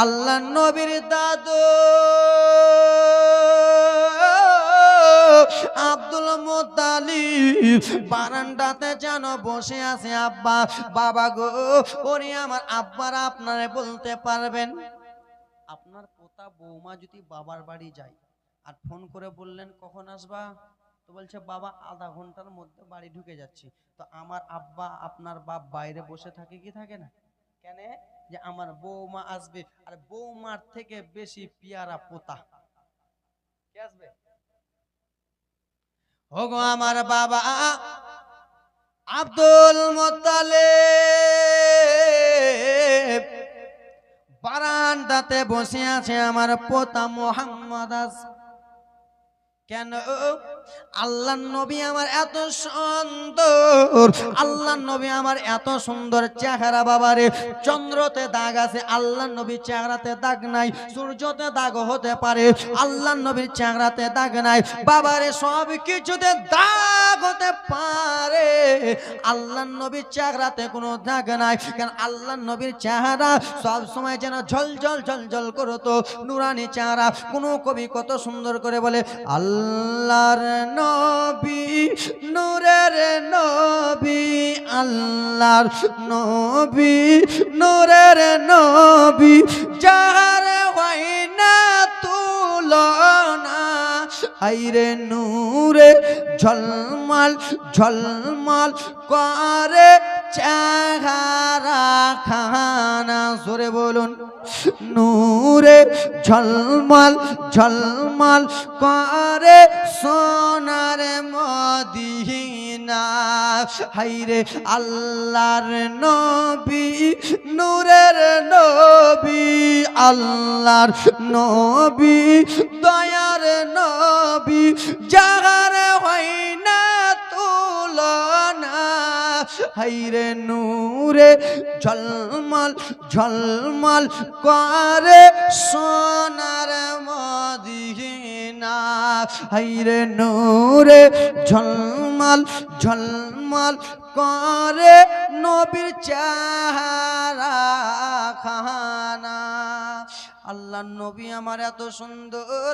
আল্লাহ নবীর দাদু Abdul Muttalib বারান্দাতে যেন বসে আছে। আব্বা, বাবা গো, ওরে আমার আব্বারা আপনারে বলতে পারবেন, আপনার পোতা বৌমা যদি বাবার বাড়ি যায় আর ফোন করে বললেন কখন আসবা, তো বলছে বাবা আধা ঘন্টার মধ্যে বাড়ি ঢুকে যাচ্ছি, তো আমার আব্বা আপনার বাপ বাইরে বসে থাকে কি থাকে না? কেন? যে আমার বৌমা আসবে, আর বৌমার থেকে বেশি পিয়ারা পোতা কে আসবে? ওগো আমার বাবা আব্দুল মুত্তালিব বারান্দাতে বসে আছে, আমার পোতা মোহাম্মদ আছে। কেন? আল্লাহ নবী আমার এত সুন্দর, আল্লাহ নবী আমার এত সুন্দর চেহারা বাবারে। চন্দ্রতে দাগ আছে, আল্লাহ নবীর চেহারাতে দাগ নাই। সূর্যতে দাগ হতে পারে, আল্লাহ নবীর চেহারাতে দাগ নাই বাবারে। সব কিছুতে দাগ হতে পারে, আল্লাহ নবীর চেহারাতে কোনো দাগ নাই। কারণ আল্লাহ নবীর চেহারা সব সময় যেন ঝলঝল ঝলঝল করতো, নুরানি চেহারা। কোনো কবি কত সুন্দর করে বলে, আল্লাহর নবী নূরের নবী, আল্লাহর নবী নূরের নবী, যার হয় না তুলনা। হাইরে নূরে ঝলমল ঝলমল করে চেহারা খানা। জোরে বলুন, নূরে ঝলমল ঝলমল করে সোনার মদিনা। হাইরে আল্লাহর নবী নূরের নবী, আল্লাহর নবী দয়ার নবী, যার হয় না তুলনা। হাইরে নূরে ঝলমল ঝলমল করে সোনার মদিনা। হাইরে নূরে ঝলমল ঝলমল করে নবীর চেহারা খানা। আল্লাহ নবী আমার এত সুন্দর।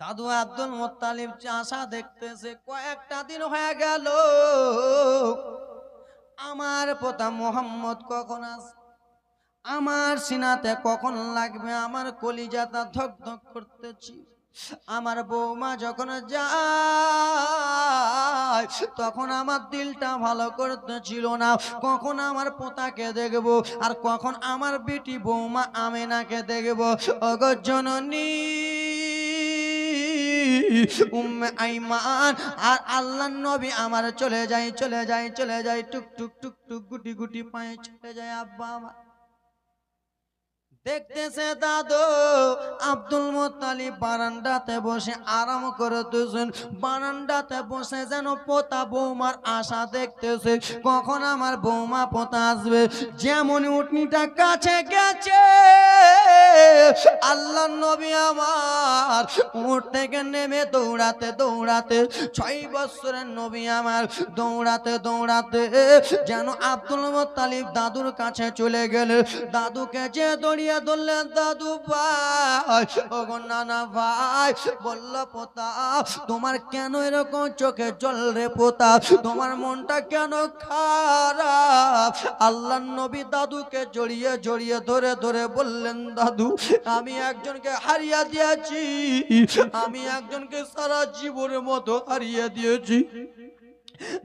দাদু আব্দুল মুত্তালিব চাষা দেখতেছে, কয়েকটা দিন হয়ে গেল, আমার পোতা মোহাম্মদ কখন আসবে, আমার সিনাতে কখন লাগবে, আমার কলিজাটা ধক ধক করতেছি। আমার বৌমা যখন যায় তখন আমার দিলটা ভালো করতেছিল না, কখন আমার পোতাকে দেখব আর কখন আমার বেটি বৌমা আমেনাকে দেখব। ওগো জননী উম্মে আইমান আর আল্লাহ নবী আমার চলে যায় চলে যায় চলে যায়, টুক টুক টুক টুক গুটি গুটি পায়ে চলে যায়। আব্বা আমার দেখতেছে দাদু আব্দুল মুত্তালিব বারান্দাতে বসে আরাম করতেছেন। বারান্দাতে বসে যেন পোতা বৌমার আশা দেখতেছে, কখন আমার বৌমা পোতা আসবে। যেমন উটনিটা কাছে গেছে, আল্লাহ নবী আমার উট থেকে নেমে দৌড়াতে দৌড়াতে, 6 বছরের নবী আমার দৌড়াতে দৌড়াতে যেন আব্দুল মুত্তালিব দাদুর কাছে চলে গেলে, দাদুকে যে দড়িয়ে ধরলেন, দাদু ভাই, ওগো নানা ভাই, বলল পোতা তোমার কেন এরকম চোখে জল রে পোতা, তোমার মনটা কেন খারাপ? আল্লাহ নবী দাদুকে জড়িয়ে জড়িয়ে ধরে ধরে বললেন, দাদু আমি একজনকে হারিয়ে দিয়েছি, আমি একজনকে সারা জীবনের মতো হারিয়ে দিয়েছি।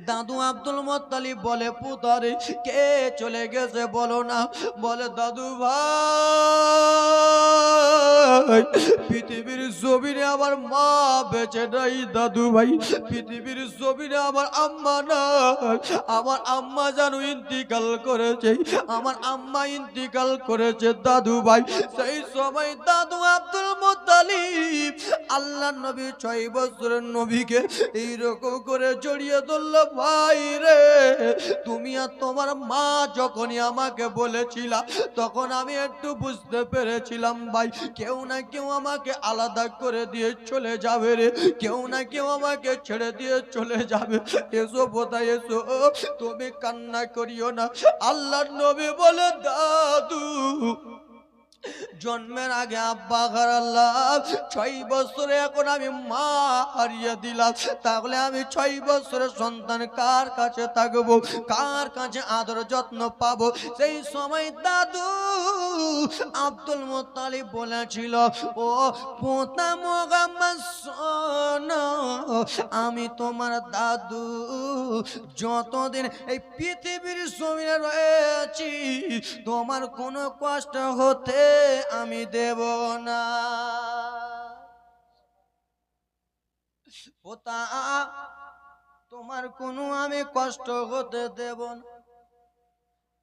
দাদু আব্দুল মুত্তালিব বলে, পুতারে কে চলে গেছে বলো না? বলে, দাদু ভাই পৃথিবীর জমিনে আমার মা বেঁচে নাই, দাদু ভাই পৃথিবীর জমিনে আমার আম্মা নাই, আমার আম্মা যেন ইন্তিকাল করেছে, আমার আম্মা ইন্তিকাল করেছে দাদু ভাই। সেই সময় দাদু আব্দুল মুত্তালিব আল্লাহ নবী 6 বছরের নবীকে এইরকম করে জড়িয়ে ধরল, ভাই রে তুমি আর তোমার মা যখনই আমাকে বলেছিলা তখন আমি একটু বুঝতে পেরেছিলাম ভাই, কেউ না কেউ আমাকে আলাদা করে দিয়ে চলে যাবে রে, কেউ না কেউ আমাকে ছেড়ে দিয়ে চলে যাবে। এসো বোধা এসো, তুমি কান্না করিও না। আল্লাহ নবী বলে, দাদু জন্মের আগে আব্বা আল্লাহ 6 বছরে এখন আমি মা হারিয়ে দিলাম, তাহলে আমি 6 বছরের সন্তান কার কাছে থাকবো, কার কাছে আদর যত্ন পাবো? সেই সময় দাদু আব্দুল মুত্তালিব বলেছিল, ও পোতা মোহাম্মদ শোনো, আমি তোমার দাদু যতদিন এই পৃথিবীর জমিনে রয়েছি তোমার কোনো কষ্ট হতে আমি দেব না। পোতা তোমার কোনো আমি কষ্ট হতে দেব না।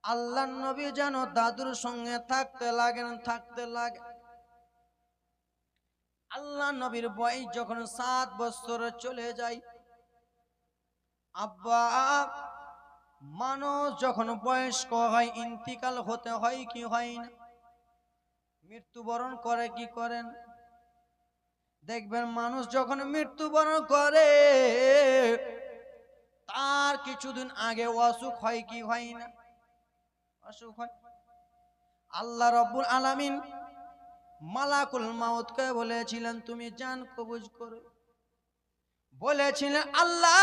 আল্লাহর নবী যেন দাদুর সঙ্গে থাকতে লাগেন। আল্লাহ নবীর বয়স যখন 7 বছর চলে যায়, আব্বা মানুষ যখন বয়স্ক হয় ইন্তিকাল হতে হয় কি হয় না, মৃত্যুবরণ করে কি করেন? দেখবেন মানুষ যখন মৃত্যুবরণ করে তার কিছুদিন আগে অসুখ হয় কি হয় না? অসুখ হয়। আল্লাহ রাব্বুল আলামিন মালাকুল মাউতকে বলেছিলেন তুমি জান কবজ করো। বলেছিলেন আল্লাহ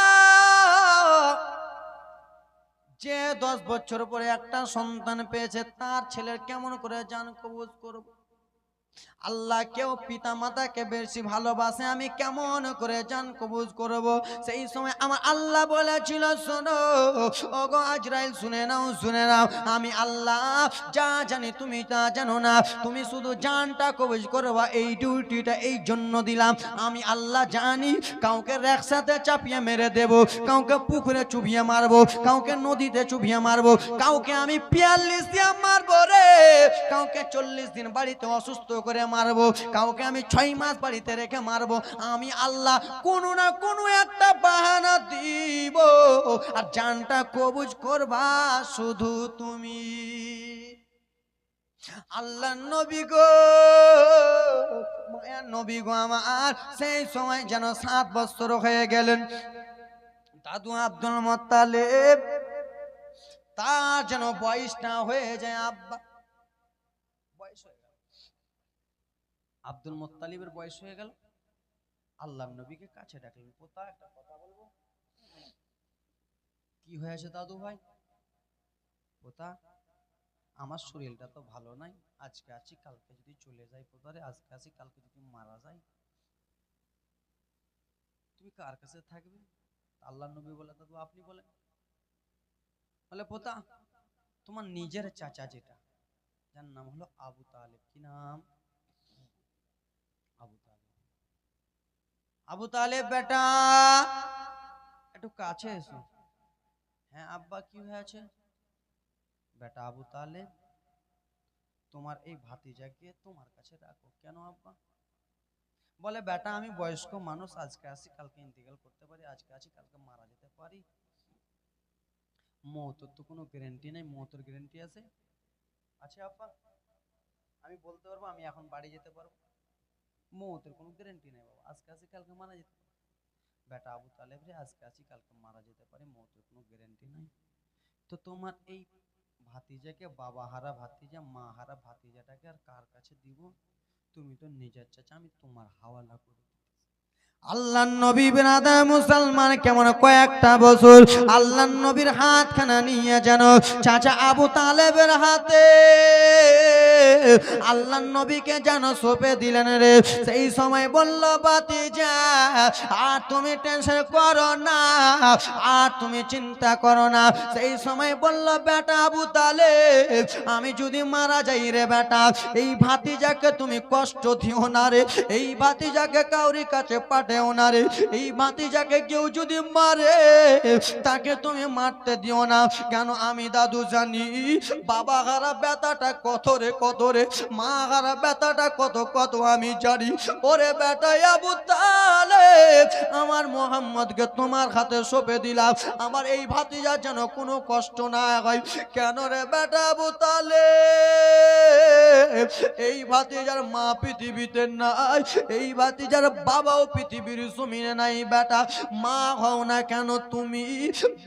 যে 10 বছর পরে একটা সন্তান পেয়েছে তার ছেলের কেমন করে জান কবজ করব? আল্লাহ কেউ পিতা মাতাকে বেশি ভালোবাসে, আমি কেমন করে জান কবজ করব? সেই সময় আমার আল্লাহ বলেছিল শোনো ওগো আজরাইল, শুনে নাও, আমি আল্লাহ যা জানি তুমি তা জানো না, তুমি শুধু জানটা কবজ করবা এই ডিউটিটা এই জন্য দিলাম। আমি আল্লাহ জানি কাউকে রেকসাতে চাপিয়ে মেরে দেব, কাউকে পুকুরে চুবিয়ে মারবো, কাউকে নদীতে চুবিয়ে মারবো, কাউকে আমি 42 দিয়ে মারবো রে, কাউকে 40 দিন বাড়িতে অসুস্থ করে মারবো, কাউকে আমি 6 মাস বাড়িতে রেখে মারবো। আমি আল্লাহ কোনো না কোনো একটা বাহানা দিব, আর জানটা কবজ করবা শুধু তুমি। আল্লাহ নবী গো, মায়া নবী গো আমার সেই সময় যেন 7 বছর হয়ে গেলেন। দাদু আব্দুল মুত্তালিব তার যেন বয়সটা হয়ে যায়, আব্বা বয়স হয়ে গেল, আব্দুল মুত্তালিবের বয়স হয়ে গেল। আল্লাহ নবীকে কাছে ডাকলেন, পোতা একটা কথা বলবো। কি হয়েছে দাদু ভাই? পোতা আমার শরীরটা তো ভালো নাই, আজকে আছি কালকে যদি চলে যাই, পোতারে আজকে আছি কালকে যদি মারা যায় তুমি কার কাছে থাকবে? আল্লাহ নবী বলে দাদু আপনি বলেন। বলে পোতা তোমার নিজের চাচা যেটা, যার নাম হলো আবু তালেব। কি নাম? আবু তালেব। আবু তালেব বেটা একটু কাছে এসো। হ্যাঁ আব্বা কি হয়েছে? বেটা আবু তালেব তোমার এই ভাতিজাকে তোমার কাছে রাখো। কেন আব্বা? বলে বেটা আমি বয়স্ক মানুষ, আজকে আসি কালকে ইন্তেকাল করতে পারি, আজকে আসি কালকে মারা যেতে পারি, মওতের তো কোনো গ্যারান্টি নেই। মওতের গ্যারান্টি আছে? আছে আব্বা, আমি বলতে পারবো আমি এখন বাড়ি যেতে পারবো, মওতের কোনো গ্যারান্টি নেই বাবা, আজকে আসি কালকে মারা যেতে পারি। বেটা আবু তালেব রে আজকে আসি কালকে মারা যেতে পারি, মওতের কোনো গ্যারান্টি নাই। তো তোমার এই ভাতিজাকে, বাবা হারা ভাতিজা মা হারা ভাতিজাটাকে আর কার কাছে দিব? তুমি তো নিজের চাচা, আমি তোমার হাওয়ালা করে। আল্লাহ নবী বিরাদা মুসলমান কেমন কয়েকটা বছর আল্লাহ নবীর হাতখানা নিয়ে যেন চাচা আবু তালেবের হাতে আল্লাহ নবীকে যেন সঁপে দিলেন রে। সেই সময় বলল ভাতিজা আর তুমি টেনশন করো না, আর তুমি চিন্তা করো না। সেই সময় বলল বেটা আবু তালেব আমি যদি মারা যাই রে বেটা, এই ভাতিজাকে তুমি কষ্ট দিও না রে, এই ভাতিজাকে কাউরি কাছে পাঠাও না রে, এই ভাতিজাকে কেউ যদি মারে তাকে তুমি মারতে দিও না। কেন? আমি দাদু জানি বাবা হারা ব্যথাটা কত রে কত রে, মা হারা ব্যথাটা কত কত আমি জানি। ওরে বেটা আবু তালেব আমার মোহাম্মদকে তোমার হাতে সঁপে দিলাম, আমার এই ভাতিজা যেন কোনো কষ্ট না হয়। কেন রে বেটা আবু তালেব? এই ভাতিজার মা পৃথিবীতে নাই, এই ভাতিজার বাবাও পৃথিবীর জমিনে নাই। বেটা মা হও না কেন তুমি,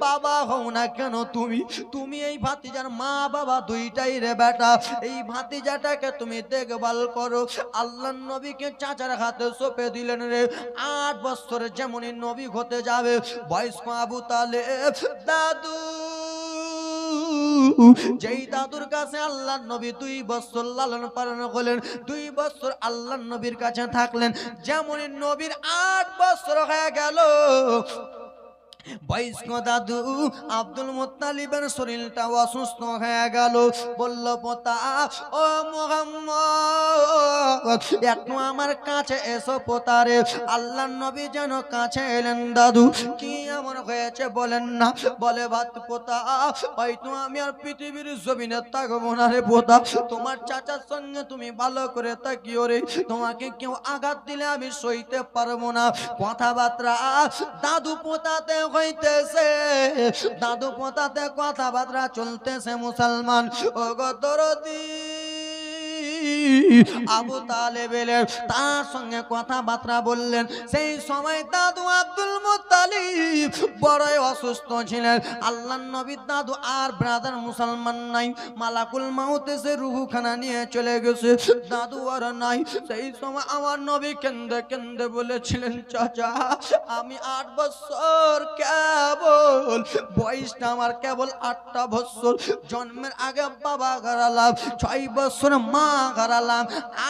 বাবা হও না কেন তুমি, তুমি এই ভাতিজার মা বাবা দুইটাই রে বেটা। এই ভাতিজাটাকে তুমি দেখভাল করো। আল্লাহর নবীকে চাচার হাতে সঁপে দিলেন রে। 8 বছর যেমনই নবী হতে যাবে, বয়স্ক আবু তালেব দাদু, যেই দাদুর কাছে আল্লাহর নবী 2 বছর লালন পালন করলেন, 2 বছর আল্লাহর নবীর কাছে থাকলেন। যেমনই নবীর 8 বছর হয়ে গেল, বয়স্ক দাদু আব্দুল মুত্তালিবের শরীরটা অসুস্থ হয়ে গেল। বলল পোতা ও মুহাম্মদ একটু আমার কাছে এসো পোতারে। আল্লাহর নবী যেন কাছে এলেন। দাদু কি এমন হয়েছে বলেন না। বলে ভাত পোতা হয়তো আমি আর পৃথিবীর জমিনে থাকবো না রে পোতা, তোমার চাচার সঙ্গে তুমি ভালো করে তাকিও রে, তোমাকে কেউ আঘাত দিলে আমি সইতে পারবো না। কথাবার্তা দাদু পোতাতে হইতেছে, দাদু পোতাতে কথাবার্তা চলতেছে। মুসলমান ও গো দরদি আবু তালেব এলেন, তার সঙ্গে কথাবার্তা বললেন। সেই সময় দাদু আব্দুল মুত্তালিব বড়ই অসুস্থ ছিলেন। আল্লাহর নবীর দাদু আর ব্রাদার মুসলমান নাই, মালাকুল মাউত এসে রূহখানা নিয়ে চলে গেছে, দাদু আর নাই। সেই সময় আমার নবী কেন্দে কেন্দে বলেছিলেন, চাচা আমি 8 বছর কেবল, বয়সটা আমার কেবল 8টা বছর, জন্মের আগে বাবা হারালাম, 6 বছর মা হারালাম,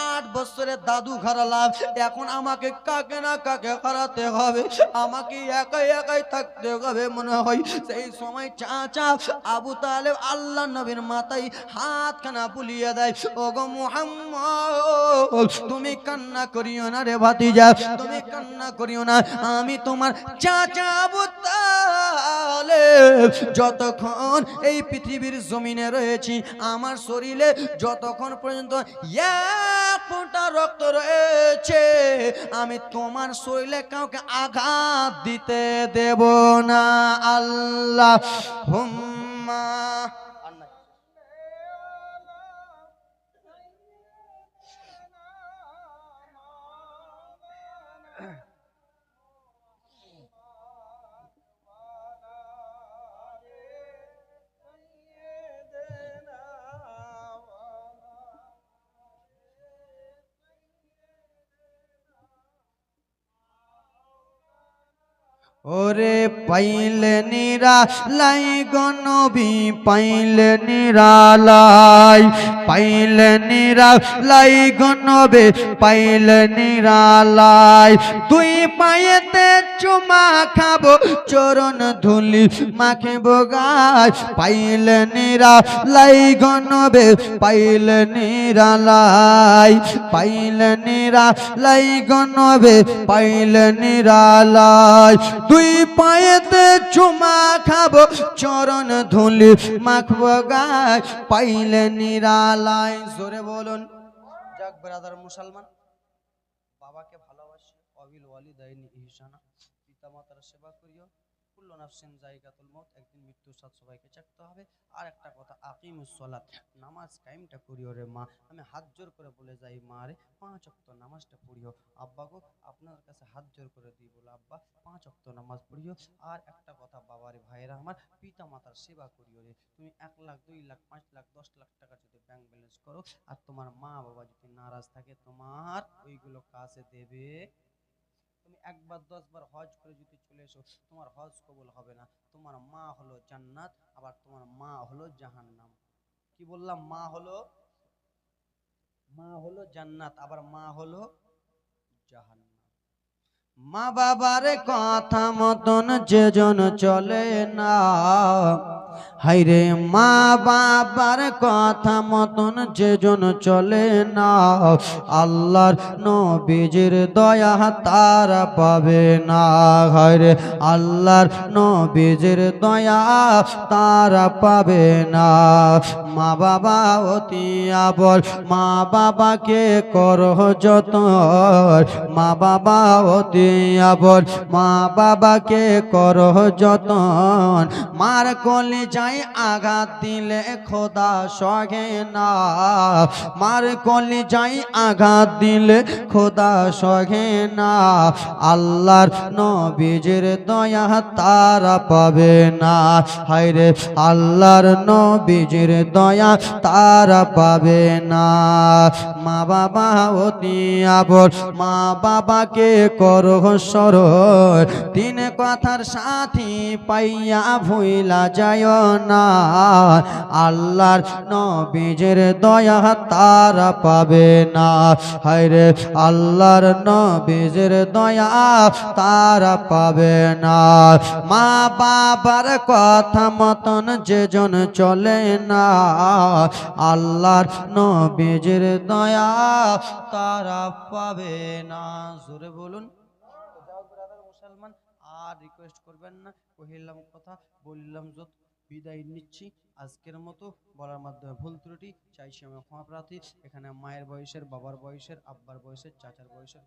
8 বছরে দাদু হারালাম। এখন আমাকে কাকে না কাকে হারাতে হবে, আমাকে একাই একাই থাকতে হবে মনে হয়। সেই সময় চাচা আবু তালেব আল্লাহ নবীর মাথায় হাতখানা বুলিয়ে দেয়। ওগো মুহাম্মদ তুমি কান্না করিও না রে ভাতিজা, তুমি কান্না করিও না, আমি তোমার চাচা আবু তালেব যতক্ষণ এই পৃথিবীর জমিনে রয়েছি, আমার শরীরে যতক্ষণ পর্যন্ত 1 ফোঁটা রক্ত রয়েছে, আমি তোমার শরীরে কাউকে আঘাত দিতে দেব না। আল্লাহুম্মা ওরে পাইলে নিরালাই গো নবী, পাইলে নিরালাই, পাইলে নিরালাই গো নবী, পাইলে নিরালাই। 2 পায়েতে চুমা খাবো, চরণ ধুলি মাখিব গায়, পাইলে নিরালাই গো নবী, পাইলে নিরালাই, পাইলে নিরালাই গো নবী, পাইলে নিরালাই। 2 পায়েতে চুমা খাবো, চরণ ধুলি মাখবো গায়, পাইলে নিরালাই। জোরে বলুন। যাক ব্রাদার মুসলমান, বাবাকে ভালোবাসি, অবিল ওয়ালিদাইনি ইহসানা, পিতা মাতার সেবা করিও, কুল্লু নাফসিন যায়কাতুল মউত, একদিন মৃত্যুর স্বাদ সবাইকে চাকতে হবে। আর একটা কথা, আকিমুস সালাত, নামাজ কায়েমটা করিও রে মা। আমি হাত জোর করে বলে যাই মা রে, 5 ওয়াক্ত নামাজটা পড়িও। আব্বা গো আপনার কাছে হাত জোর করে দিই, বলে আব্বা 5 ওয়াক্ত নামাজ পড়িও। আর একটা কথা বাবারে ভাইরা আমার, পিতা মাতার সেবা করিও রে। তুমি 1 লাখ 2 লাখ 5 লাখ 10 লাখ টাকা যদি ব্যাংক ব্যালেন্স করো, আর তোমার মা বাবা যদি নারাজ থাকে, তোমার ওইগুলো কাছে দেবে। তুমি 1 বার 10 বার হজ করে যদি চলে এসো, তোমার হজ কবুল হবে না। তোমার মা হলো জান্নাত, আবার তোমার মা হলো জাহান্নাম। কি বললাম? মা হলো জান্নাত, আবার মা হলো জাহান্নাম। মা বাবার কথা মতন যেজন চলে না, হাইরে মা বাবার কথা মতন যেজন চলে না, আল্লাহর নবীজির দয়া তারা পাবে না। হাইরে আল্লাহর নবীজির দয়া তারা পাবে না। মা বাবা অতি আবর, মা বাবাকে করো যতন, মা বাবা অতি আবর, মা বাবাকে করো যতন। মার কলি কলিজায় আঘাত দিলে খোদা সহে না, মার কলিজায় আঘাত দিলে খোদা সহে না, আল্লাহর নবীজির দয়া তারা পাবে না, হায়রে আল্লাহর নবীজির দয়া তারা পাবে না। মা বাবা অতি আপন, মা বাবাকে করো স্মরণ, তিন কথার সাথী পাইয়া ভুইলা যায় না, আল্লাহর নবীজির দয়া তারা পাবে না, হায়রে আল্লাহর নবীজির দয়া তারা পাবে না। মা বাবার কথা মতন যেজন চলে না, আল্লাহর নবীজির দয়া তারা পাবে না। জোরে বলুন। মুসলমান আর রিকোয়েস্ট করবেন না, কহিলাম কথা বললাম যত, বিদায় নিচ্ছি। আজকের মতো বলার মাধ্যমে ভুল ত্রুটি চাইছি আমি ক্ষমা প্রার্থী। এখানে মায়ের বয়সের, বাবার বয়সের, আব্বার বয়সের, চাচার বয়সের।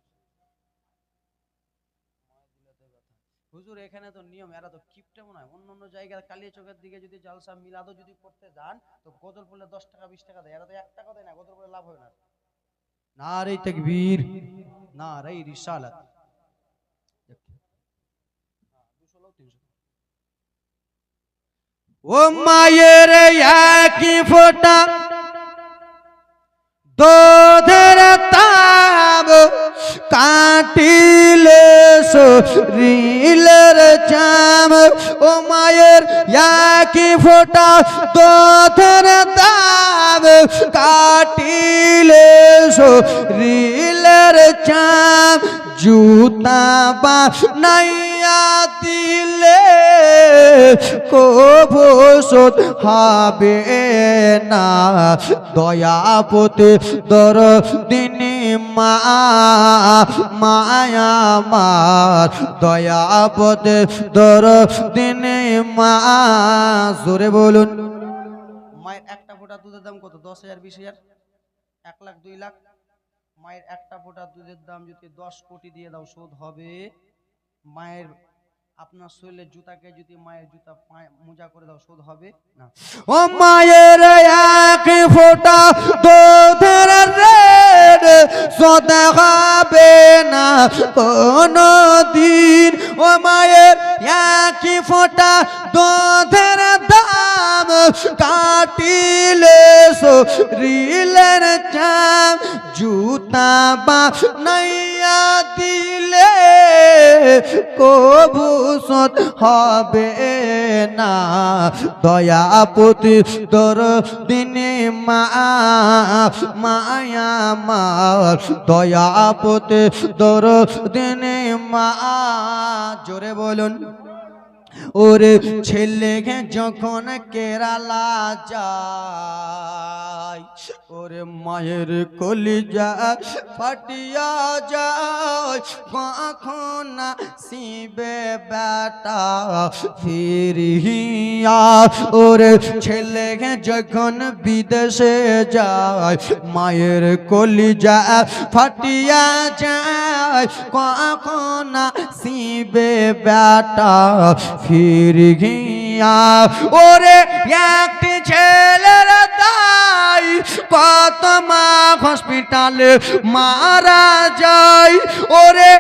হুজুর এখানে তো নিয়ম, এরা তো কিপটা মনে হয়। অন্য অন্য জায়গায় কালিয়া চোখের দিকে যদি জালসা মিলাদও যদি করতে যান তো গজল পড়লে 10 টাকা 20 টাকা দেয়, এরা তো 1 টাকা দেয় না, গজল পড়লে লাভ হবে না। নারে তাকবীর, নারে রিসালাত। ও মায়ের একই ফোঁটা দুধের তাব কাটিলে শরীরের চাম, ও মায়ের একই ফোঁটা দুধের তাব কাটিলে শরীরের চাম, জুতা বানাইয়া দিলে কবু শোধ হবে না, দয়াপতি দরদিনী মা, মায়া মার দয়াপতি দরদিনী মা। জোরে বলুন। মায়ের একটা ফোঁটা দুধের দাম কত? 10,000, 20,000, 1 লাখ, 2 লাখ। মায়ের একটা ফোঁটা দুধের দাম যদি 10 কোটি দিয়ে দাও শোধ হবে? মায়ের আপনার শরীরে জুতাকে যদি মায়ের জুতা মোজা করে দাও শোধ হবে না। ও মায়ের এক ফোঁটা দুধের রেট শোধ হবে না কোনো দিন, ও মায়ের এক ফোঁটা দুধের দাম কাটিলে শরীরের চাম, জুতা বানাইয়া দিলে কবু শোধ হবে না, দয়াপতি দরদিনী মা, মায়া মার দয়াপতি দরদিনী মা। জোরে বলুন। ওরে ছেলে যখন কেরালা যায়, ওরে মায়ের কলিজা ফাটিয়া যায়, কখন আসিবে বেটা ফিরিয়া, ওরে ছেলে যখন বিদেশে যায়, মায়ের কলিজা ফাটিয়া যায়, কখন আসিবে বেটা ফিরিয়া, ওরে একটি ছেলের দাই কত মা হসপিটালে মারা যায়, ওরে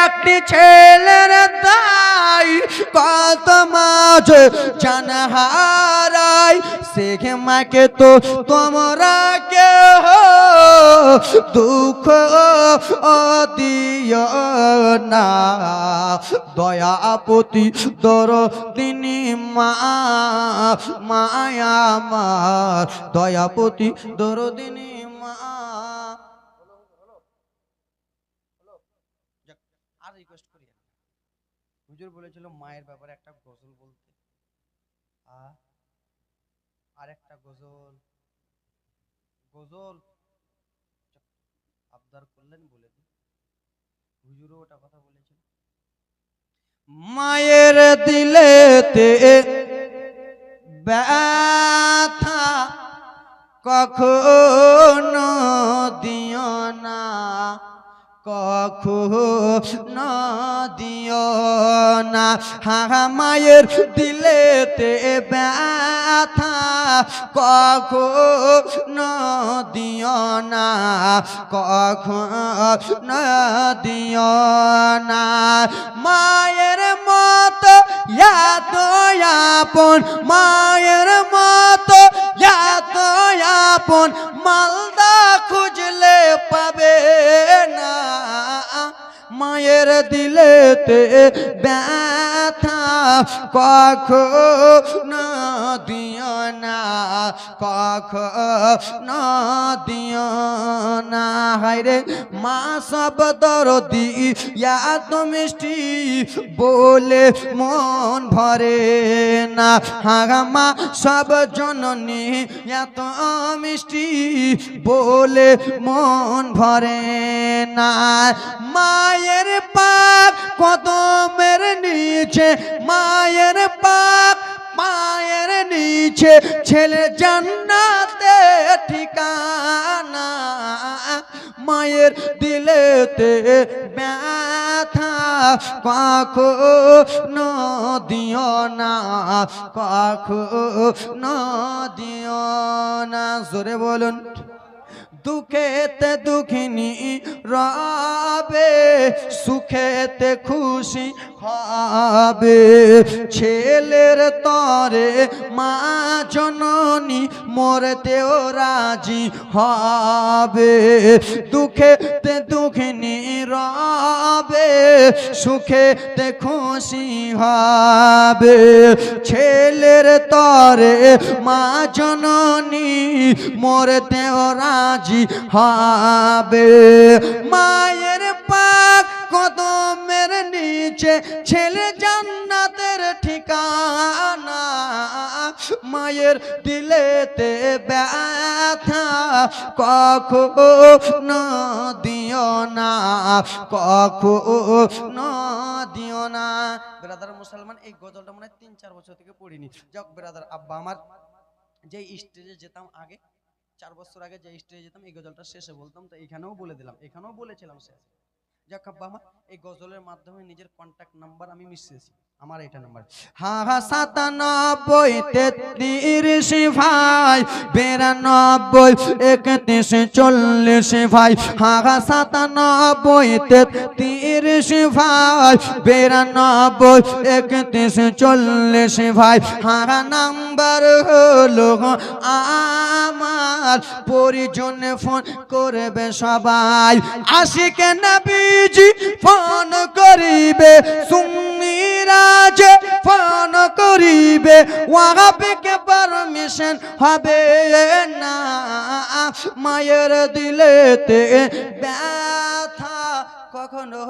একটি ছেলের দাই কত মা জান হারায়, সে মাকে তো তোমরা কেহ দুঃখ দিও না, দয়াপতি দরদিনী মা, মায়া মার দয়াপতি দরদিনী মা। আর রিকোয়েস্ট করি, হুজুর বলেছিল মায়ের ব্যাপারে একটা গজল বলতে, আর একটা গজল, গজল আবদার করলেন বলে দিন। হুজুরও ওটা কথা বলেছিল। মায়ের দিলেতে ব্যথা কখনো দিও না, কখনো দিও না। মায়ের দিলেতে ব্যথা কখনো দিও না, কখনো দিও না। মায়ের মতো এত আপন, মায়ের মতো এত আপন মালদা খুঁজলে পাবে না। মায়ের দিলেতে ব্যথা কখনো দিও না, কখনো দিও না। হায়রে মা সব দরদি এত মিষ্টি বলে মন ভরে না। মা সব জননী এত মিষ্টি বলে মন ভরে না। মায়ের পাক কদমের নিচে, মায়ের পাক মায়ের নিচে ছেলে জান্নাতে ঠিকানা। মায়ের দিলেতে ব্যথা কখনো দিও না, কখনো দিও না। জোরে বলুন। দুঃখেতে দুঃখিনী রবে, সুখেতে খুশি হবে। ছেলের তরে মা জননী মরতেও রাজি হবে। দুঃখেতে দুঃখিনী রবে, সুখেতে খুশি হবে। ছেলের তরে মা জননী মরতেও রাজি হবে। মায়ের পাক কদমের নিচে ছেলে জান্নাতের ঠিকানা। মায়ের দিলেতে ব্যথা কখনো দিও না, কখনো দিও না। ব্রাদার মুসলমান, এই গজলটা মনে হয় 3-4 বছর থেকে পড়িনি। যাক ব্রাদার, আব্বা আমার যে স্টেজে যেতাম আগে, 4 বছর আগে যে স্টেজে যেতাম, এই গজলটা শেষে বলতাম, তো এখানেও বলে দিলাম, এখানেও বলেছিলাম শেষে। যাক আব্বা আমার এই গজলের মাধ্যমে নিজের কন্ট্যাক্ট নাম্বার আমি মিশিয়েছি, আমার এটা নাম্বার 97 33 ভাই 92 31 40 ভাই। 97 33 ভাই 92 31 40 ভাই। নাম্বার হলো আমার, পরিজনে ফোন করবে সবাই। আশিকে নবীজি ফোন করিবে, সুন্নিরাজ ফোন করিবে, ওয়াহাবিকে পারমিশন হবে না। মায়ের দিলেতে ব্যথা কখনো